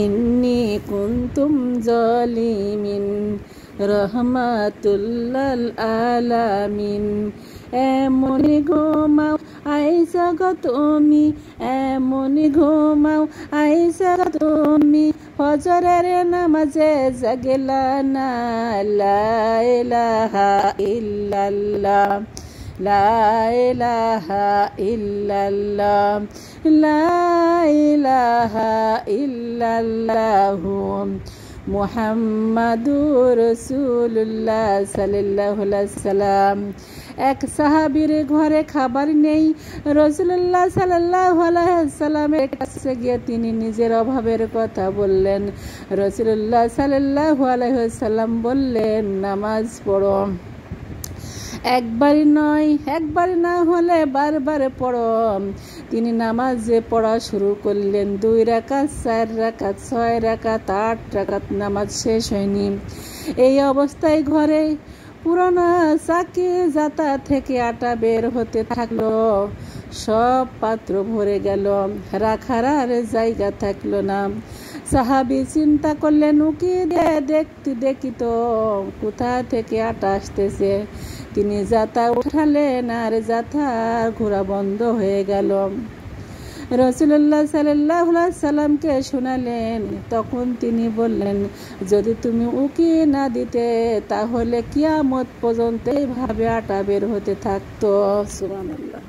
ইন্নী কুনতুম জালিমিন রহমাতুল্লাল আলামিন। এমনি ঘুমাও আইসা গো তুমি, এমনি ঘুমাও আইসা গো তুমি, ফজরের নামাজে জাগলা না। লা ইলাহা ইল্লাল্লাহ, লা ইলাহা ইল্লাল্লাহ, লা ইলাহা ইল্লাল্লাহু মুহাম্মাদুর রাসূলুল্লাহ সাল্লাল্লাহু আলাইহি সাল্লাম। এক সাহাবীর ঘরে খাবার নেই। রাসূলুল্লাহ সাল্লাল্লাহু আলাইহি সাল্লামের কাছে গিয়ে তিনি নিজের অভাবের কথা বললেন। রাসূলুল্লাহ সাল্লাল্লাহু আলাইহি সাল্লাম বললেন, নামাজ পড়ো। একবারই নয়, একবার না হলে বারবার পড়ো। তিনি নামাজে পড়া শুরু করলেন। 2 রাকাত, 4 রাকাত, 6 রাকাত, 8 রাকাত, নামাজ শেষ হয়নি। এই অবস্থায় ঘরে পুরানো চাকি জাতা থেকে আটা বের হতে থাকলো। সব পাত্র ভরে গেল, রাখার আর জায়গা থাকলো না। সাহাবী চিন্তা করলেন, উকি দিয়ে দেখি তো কোথা থেকে আটা আসতেছে। তিনি জাতা উঠালেন আর জাতার ঘোরা বন্ধ হয়ে গেল। রাসূলুল্লাহ সাল্লাল্লাহু আলাইহি সাল্লামকে শোনালেন। তখন তিনি বললেন, যদি তুমি উকি না দিতে তাহলে কিয়ামত পর্যন্ত এইভাবে আটা বের হতে থাকতো। সুবহানাল্লাহ।